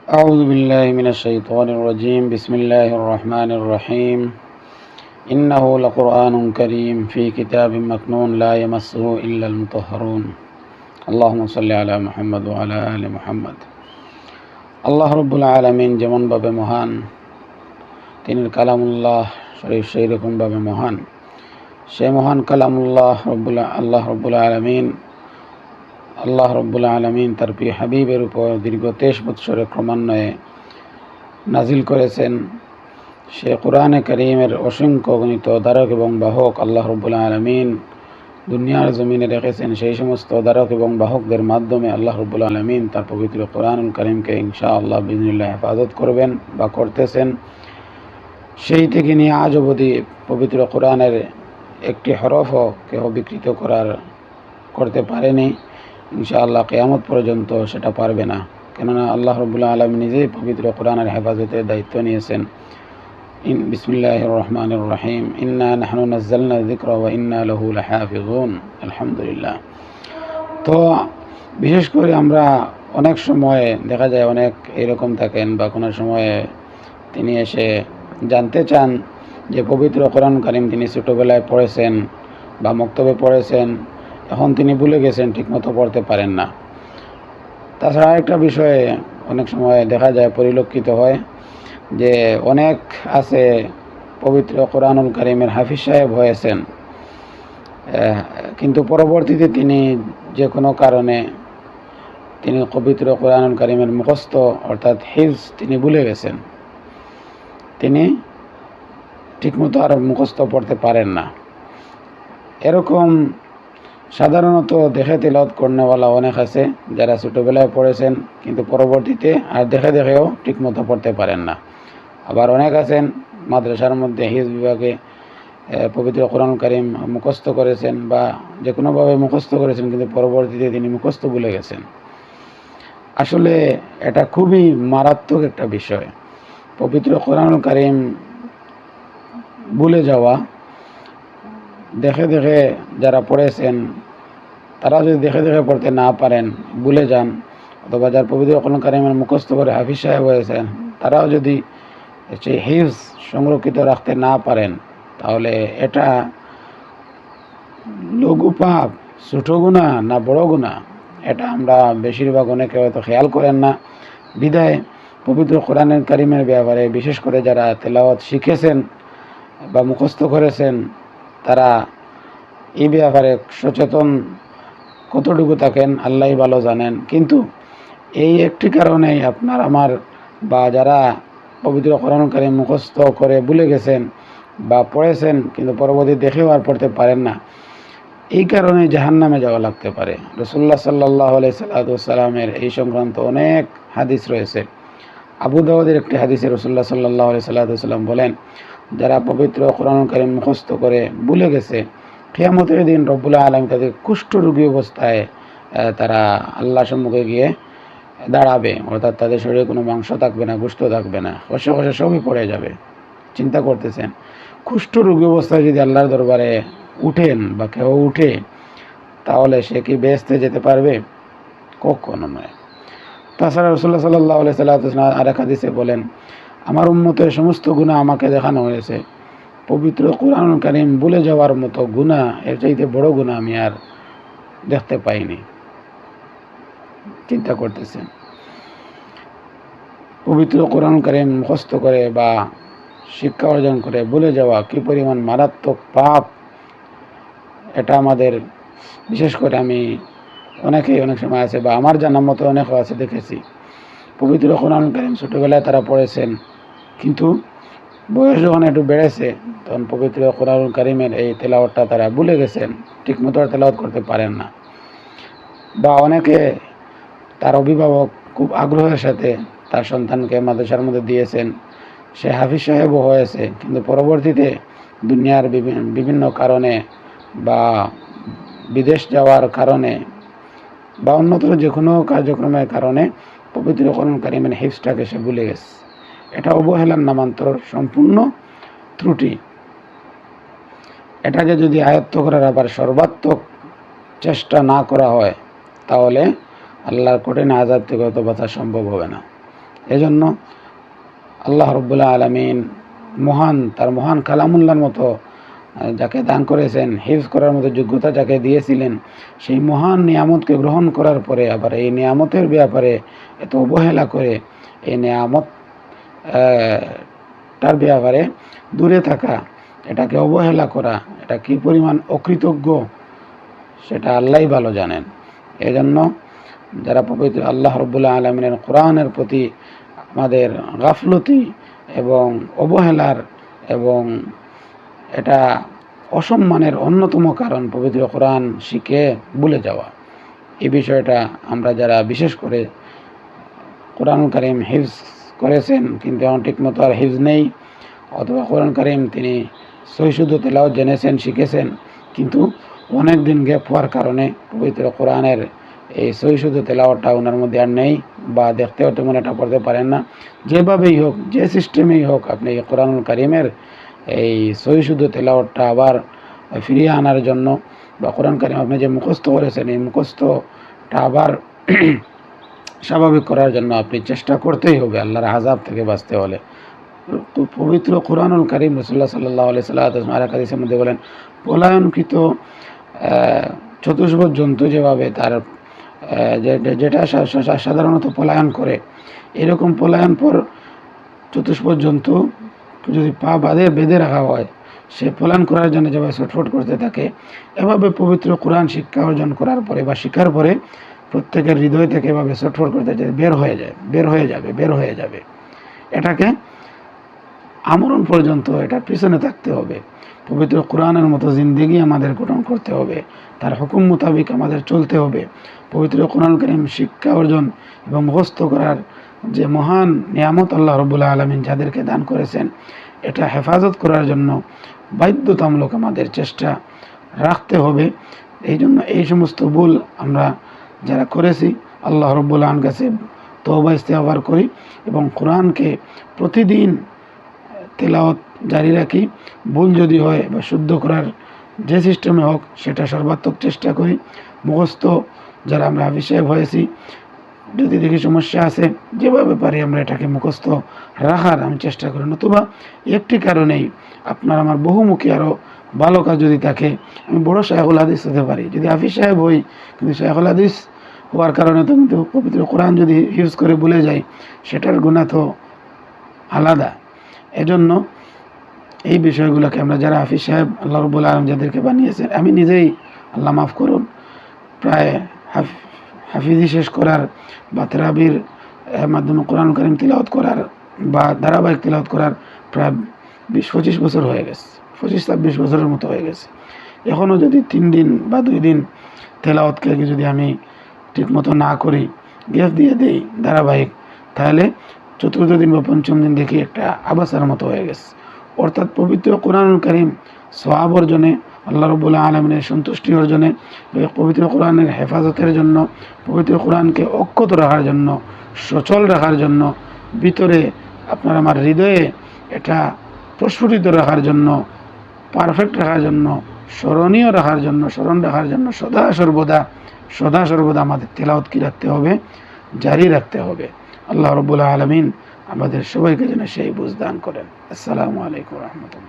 أعوذ بالله من الشيطان الرجيم بسم الله الرحمن الرحيم إنه لقرآن كريم في كتاب مكنون لا يمسه إلا المطهرون اللهم صل على محمد وعلى آل محمد আল্লাহ রব্বুল আলামিন যেমনভাবে মহান, তিনি কালামুল্লাহ শরীফ সেই রকমভাবে মহান। সেই মহান কালামুল্লাহ আল্লাহ রব্বুল আলামিন তার প্রিয় হাবিবের উপর দীর্ঘ 23 বৎসরের ক্রমান্বয়ে নাজিল করেছেন। সে কোরআনে কারীমের অসংখ্য গণিত ধারক এবং বাহক আল্লাহ রব্বুল আলামিন দুনিয়ার জমিনে রেখেছেন। সেই সমস্ত ধারক এবং বাহকদের মাধ্যমে আল্লাহ রব্বুল আলামিন তার পবিত্র কোরআনুল কারীমকে ইনশাআল্লাহ বিইজনিল্লাহ হেফাজত করবেন বা করতেছেন। সেই থেকে নিয়ে আজ অবধি পবিত্র কোরআনের একটি হরফও কেউ বিকৃত করতে পারেনি। ইনশাআল্লাহ কিয়ামত পর্যন্ত সেটা পারবে না, কেননা আল্লাহ রব্বুল আলামিন নিজেই পবিত্র কোরআনের হেফাজতের দায়িত্ব নিয়েছেন। বিসমিল্লাহির রহমানির রহিম ইন্না নাহনু নাযালনা যিকরা ওয়া ইন্না লাহু লাহাফিজুন। আলহামদুলিল্লাহ। তো বিশেষ করে আমরা অনেক সময় দেখা যায় অনেক এরকম থাকেন বা কোনো সময়ে তিনি এসে জানতে চান যে পবিত্র কোরআন কারীম তিনি ছোটোবেলায় পড়েছেন বা মক্তবে পড়েছেন, এখন তিনি ভুলে গেছেন, ঠিকমতো পড়তে পারেন না। তাছাড়া একটা বিষয়ে অনেক সময় দেখা যায় পরিলক্ষিত হয় যে অনেক আছে পবিত্র কোরআনুল কারীমের হাফিজ সাহেব হয়েছেন, কিন্তু পরবর্তীতে তিনি যে কোনো কারণে তিনি পবিত্র কোরআনুল কারীমের মুখস্থ অর্থাৎ হিফজ তিনি ভুলে গেছেন, তিনি ঠিকমতো আর মুখস্থ পড়তে পারেন না। এরকম সাধারণত দেখে তিলাওয়াত করনেওয়ালা অনেক আছে যারা ছোটোবেলায় পড়েছেন কিন্তু পরবর্তীতে আর দেখেও ঠিকমতো পড়তে পারেন না। আবার অনেক আছেন মাদ্রাসার মধ্যে হিফজ বিভাগে পবিত্র কোরআন কারীম মুখস্থ করেছেন বা যে কোনোভাবে মুখস্থ করেছেন, কিন্তু পরবর্তীতে তিনি মুখস্থ ভুলে গেছেন। আসলে এটা খুবই মারাত্মক একটা বিষয়। পবিত্র কোরআন কারীম ভুলে যাওয়া, দেখে যারা পড়েছেন তারা যদি দেখে পড়তে না পারেন, ভুলে যান, অথবা যার পবিত্র কোরআন কারীমের মুখস্থ করে হাফিজ সাহেব হয়েছেন তারাও যদি সেই হিফজ সংরক্ষিত রাখতে না পারেন, তাহলে এটা লঘু পাপ, ছোট গুনাহ না বড় গুনাহ, এটা আমরা বেশিরভাগ অনেকে হয়তো খেয়াল করেন না। বিধায় পবিত্র কোরআনের কারীমের ব্যাপারে বিশেষ করে যারা তেলাওয়াত শিখেছেন বা মুখস্থ করেছেন তারা এই ব্যাপারে সচেতন কতটুকু থাকেন আল্লাহই ভালো জানেন। কিন্তু এই একটি কারণেই আপনার আমার বা যারা পবিত্র কোরআন কারীম মুখস্থ করে ভুলে গেছেন বা পড়েছেন কিন্তু পরবর্তী দেখেও আর পড়তে পারেন না, এই কারণে জাহান্নামে যাওয়া লাগতে পারে। রাসূলুল্লাহ সাল্লাল্লাহু আলাইহি সাল্লামের এই সংক্রান্ত অনেক হাদিস রয়েছে। আবু দাউদের একটি হাদিসে রাসূলুল্লাহ সাল্লাল্লাহু আলাইহি সাল্লাম বলেন, যারা পবিত্র কোরআন কারীম মুখস্থ করে ভুলে গেছে, কিয়ামতের দিন রব্বুল আলামিন তাদের কুষ্ঠরোগী অবস্থায় তারা আল্লাহর সম্মুখে গিয়ে দাঁড়াবে, অর্থাৎ তাদের শরীরে কোনো মাংস থাকবে না, গোশত থাকবে না, কষে সবই পড়ে যাবে। চিন্তা করতেছেন, কুষ্ঠরোগী অবস্থায় যদি আল্লাহর দরবারে উঠেন বা কেউ উঠে, তাহলে সে কি বেহেশতে যেতে পারবে? কখনো নয়। তাছাড়া রাসূলুল্লাহ সাল্লাল্লাহু আলাইহি সাল্লাম আরেক হাদিসে বলেন, আমার উম্মতের সমস্ত গুনাহ আমাকে দেখানো হয়েছে, পবিত্র কোরআন কারীম ভুলে যাওয়ার মতো গুনাহ, এর চাইতে বড় গুনাহ আমি আর দেখতে পাইনি। চিন্তা করতেছেন, পবিত্র কোরআন কারীম মুখস্থ করে বা শিক্ষা অর্জন করে ভুলে যাওয়া কি পরিমাণ মারাত্মক পাপ, এটা আমাদের বিশেষ করে আমি অনেক সময় আছে বা আমার জানার মতো অনেকও আছে, দেখেছি পবিত্র কোরআন কারীম ছোটোবেলায় তারা পড়েছেন, কিন্তু বয়স যখন একটু বেড়েছে তখন পবিত্র কোরআন কারীমের এই তেলাওয়াতটা তারা ভুলে গেছেন, ঠিকমতো আর তেলাওয়াত করতে পারেন না। বা অনেকে তার অভিভাবক খুব আগ্রহের সাথে তার সন্তানকে মাদ্রাসার মধ্যে দিয়েছেন, সে হাফিজ সাহেবও হয়েছে, কিন্তু পরবর্তীতে দুনিয়ার বিভিন্ন কারণে বা বিদেশ যাওয়ার কারণে বা অন্যত্র যে কোনো কার্যক্রমের কারণে পবিত্র কোরআন কারীমের হিফজটাকে সে ভুলে গেছে। এটা অবহেলার নামান্তর, সম্পূর্ণ ত্রুটি। এটাকে যদি আয়ত্ত করার আবার সর্বাত্মক চেষ্টা না করা হয়, তাহলে আল্লাহর কঠিন আযাব থেকে হয়তো বাঁচা সম্ভব হবে না। এজন্য আল্লাহ রাব্বুল আলামিন তার মহান কালামুল্লাহর মতো যাকে দান করেছেন, হিফজ করার মতো যোগ্যতা যাকে দিয়েছিলেন, সেই মহান নিয়ামতকে গ্রহণ করার পরে আবার এই নিয়ামতের ব্যাপারে এত অবহেলা করে এই নিয়ামত তার ব্যাপারে দূরে থাকা, এটাকে অবহেলা করা, এটা কি পরিমাণ অকৃতজ্ঞ সেটা আল্লাহই ভালো জানেন। এজন্য যারা পবিত্র আল্লাহ রাব্বুল আলামিনের কোরআনের প্রতি আমাদের গাফলতি এবং অবহেলার এবং এটা অসম্মানের অন্যতম কারণ পবিত্র কোরআন শিখে ভুলে যাওয়া। এই বিষয়টা আমরা যারা বিশেষ করে কোরআনুল কারীম হিফজ করেছেন কিন্তু এখন ঠিকমতো আর হিফজ নেই, অথবা কোরআন কারীম তিনি সহি শুদ্ধ তেলাওয়াত জেনেছেন, শিখেছেন, কিন্তু অনেক দিন গ্যাপ হওয়ার কারণে পবিত্র কোরআনের এই সহি শুদ্ধ তেলাওয়াতটা ওনার মধ্যে আর নেই, বা দেখতেও তেমন এটা পড়তে পারেন না। যেভাবেই হোক, যে সিস্টেমেই হোক, আপনি কোরআনুল কারীমের এই সহি শুদ্ধ তেলাওয়াতটা আবার ফিরিয়ে আনার জন্য, বা কোরআন কারীম আপনি যে মুখস্থ করেছেন এই মুখস্থটা আবার স্বাভাবিক করার জন্য আপনি চেষ্টা করতেই হবে আল্লাহর আযাব থেকে বাঁচতে হলে। পবিত্র কোরআনুল কারীম রাসূলুল্লাহ সাল্লাল্লাহু আলাইহি ওয়াসাল্লাম আর এক হাদিসের মধ্যে বলেন, পলায়নকৃত চতুষ্পদ জন্তু যেভাবে তার যেটা সাধারণত পলায়ন করে, এরকম পলায়ন পর চতুষ্পদ জন্তু যদি পা বেঁধে রাখা হয়, সে পলায়ন করার জন্য যেভাবে ছটফট করতে থাকে, এভাবে পবিত্র কোরআন শিক্ষা অর্জন করার পরে বা শিক্ষার পরে প্রত্যেকের হৃদয় থেকে এভাবে ছটফট করতে বের হয়ে যাবে। এটাকে আমরণ পর্যন্ত এটা পিছনে থাকতে হবে। পবিত্র কোরআনের মতো জিন্দেগি আমাদের গঠন করতে হবে, তার হুকুম মোতাবিক আমাদের চলতে হবে। পবিত্র কোরআন কারীম শিক্ষা অর্জন এবং মুখস্থ করার যে মহান নিয়ামত আল্লাহ রাব্বুল আলামিন যাদেরকে দান করেছেন, এটা হেফাজত করার জন্য বাধ্যতামূলক আমাদের চেষ্টা রাখতে হবে। এই জন্য এই সমস্ত ভুল আমরা যারা করেছি আল্লাহ রাব্বুল আলামিনের কাছে তওবা ইস্তেগফার করি এবং কোরআনকে প্রতিদিন তেলাওয়াত জারি রাখি। ভুল যদি হয় বা শুদ্ধ করার যে সিস্টেমে হোক সেটা সর্বাত্মক চেষ্টা করি। মুখস্থ যারা আমরা হাফিজ সাহেব হয়েছি, যদি দেখি সমস্যা আছে, যেভাবে পারি আমরা এটাকে মুখস্থ রাখার আমি চেষ্টা করি। নতুবা একটি কারণেই আপনার আমার বহুমুখী আরও ভালো কাজ যদি থাকে, আমি বড় শায়খুল হাদিস হতে পারি। যদি হাফিজ সাহেব হই কিন্তু শায়খুল হাদিস হওয়ার কারণে তো কিন্তু পবিত্র কোরআন যদি হিফজ করে ভুলে যাই, সেটার গুনাহ তো আলাদা। এজন্য এই বিষয়গুলোকে আমরা যারা হাফিজ সাহেব আল্লাহ রাব্বুল আলামিন যাদেরকে বানিয়েছেন, আমি নিজেই আল্লাহ মাফ করুন, প্রায় হাফিজি শেষ করার বা তেরাবির মাধ্যমে কোরআন কারীম তিলাওয়াত করার বা ধারাবাহিক তিলাওয়াত করার প্রায় 20-25 বছর হয়ে গেছে, 25-26 বছরের মতো হয়ে গেছে। এখনও যদি 3 দিন বা 2 দিন তেলাওয়াতকে যদি আমি ঠিকমতো না করি, গ্যাপ দিয়ে দিই ধারাবাহিক, তাহলে চতুর্থ দিন বা পঞ্চম দিন দেখি একটা আবাসার মতো হয়ে গেছে। অর্থাৎ পবিত্র কোরআনুল কারীম সওয়াব অর্জনে, আল্লাহ রাব্বুল আলামিনের সন্তুষ্টি অর্জনে, পবিত্র কোরআনের হেফাজতের জন্য, পবিত্র কোরআনকে অক্ষত রাখার জন্য, সচল রাখার জন্য, ভিতরে আপনার আমার হৃদয়ে এটা প্রস্ফুটিত রাখার জন্য, পারফেক্ট রাখার জন্য, স্মরণীয় রাখার জন্য, স্মরণ রাখার জন্য সদা সর্বদা আমাদের তেলাওয়াত কি রাখতে হবে, জারি রাখতে হবে। আল্লাহ রাব্বুল আলামিন আমাদের সবাইকে যেন সেই বুঝ দান করেন। আসসালামু আলাইকুম ওয়া রাহমাতুল্লাহ।